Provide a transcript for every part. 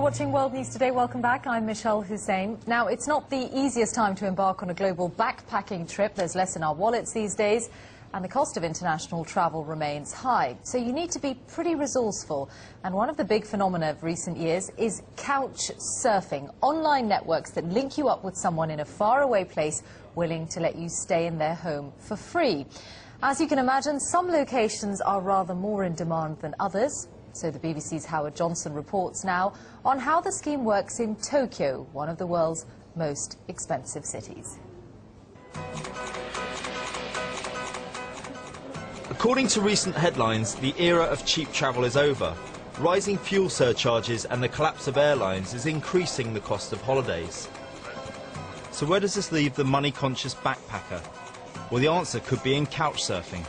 you're watching World News Today. Welcome back. I'm Michelle Hussein. Now, it's not the easiest time to embark on a global backpacking trip. There's less in our wallets these days, and the cost of international travel remains high. So you need to be pretty resourceful. And one of the big phenomena of recent years is couch surfing, online networks that link you up with someone in a faraway place willing to let you stay in their home for free. As you can imagine, some locations are rather more in demand than others. So the BBC's Howard Johnson reports now on how the scheme works in Tokyo, one of the world's most expensive cities. According to recent headlines, the era of cheap travel is over. Rising fuel surcharges and the collapse of airlines is increasing the cost of holidays. So where does this leave the money-conscious backpacker? Well, the answer could be in couch surfing.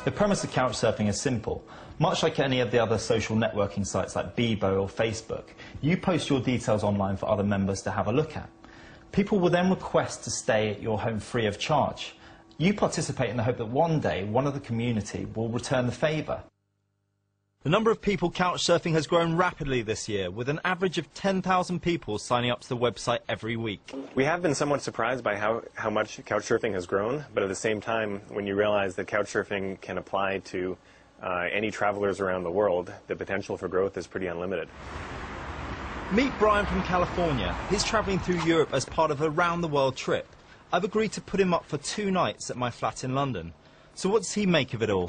The premise of couchsurfing is simple. Much like any of the other social networking sites like Bebo or Facebook, you post your details online for other members to have a look at. People will then request to stay at your home free of charge. You participate in the hope that one day one of the community will return the favour. The number of people couchsurfing has grown rapidly this year, with an average of 10,000 people signing up to the website every week. We have been somewhat surprised by how much couchsurfing has grown, but at the same time, when you realize that couchsurfing can apply to any travelers around the world, the potential for growth is pretty unlimited. Meet Brian from California. He's travelling through Europe as part of a round-the-world trip. I've agreed to put him up for 2 nights at my flat in London. So what does he make of it all?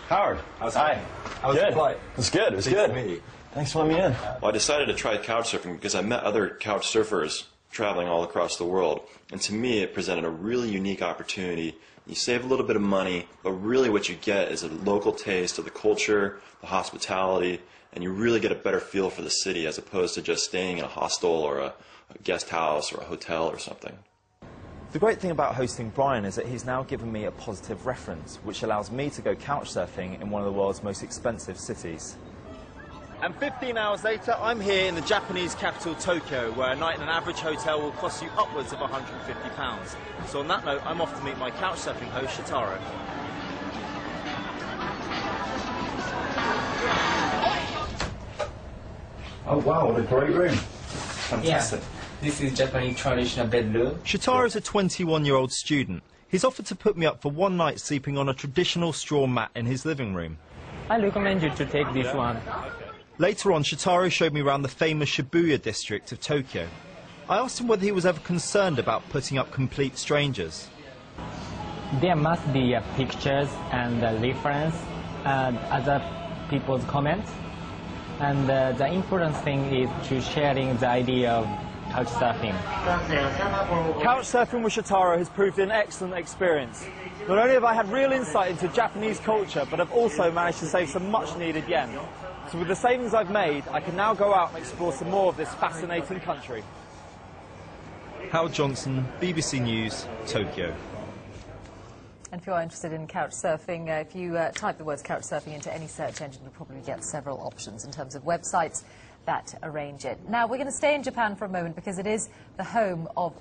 Howard, hi. How was the flight? It was good. It was good. Thanks for letting me in. Well, I decided to try couchsurfing because I met other couch surfers traveling all across the world, and to me it presented a really unique opportunity. You save a little bit of money, but really what you get is a local taste of the culture, the hospitality, and you really get a better feel for the city as opposed to just staying in a hostel or a guest house or a hotel or something. The great thing about hosting Brian is that he's now given me a positive reference, which allows me to go couchsurfing in one of the world's most expensive cities. And 15 hours later, I'm here in the Japanese capital, Tokyo, where a night in an average hotel will cost you upwards of £150. So on that note, I'm off to meet my couchsurfing host, Shotaro. Oh wow, what a great room. Fantastic. Yeah. This is Japanese traditional bedroom. Shotaro is a 21-year-old student. He's offered to put me up for 1 night sleeping on a traditional straw mat in his living room. I recommend you to take this one. Later on, Shotaro showed me around the famous Shibuya district of Tokyo. I asked him whether he was ever concerned about putting up complete strangers. There must be pictures and reference and other people's comments. And the important thing is to sharing the idea of couchsurfing. Couchsurfing with Shotaro has proved an excellent experience. Not only have I had real insight into Japanese culture, but I've also managed to save some much-needed yen. So with the savings I've made, I can now go out and explore some more of this fascinating country. Howard Johnson, BBC News, Tokyo. And if you are interested in couch surfing, if you type the words couch surfing into any search engine, you'll probably get several options in terms of websites that arrange it. Now, we're going to stay in Japan for a moment because it is the home of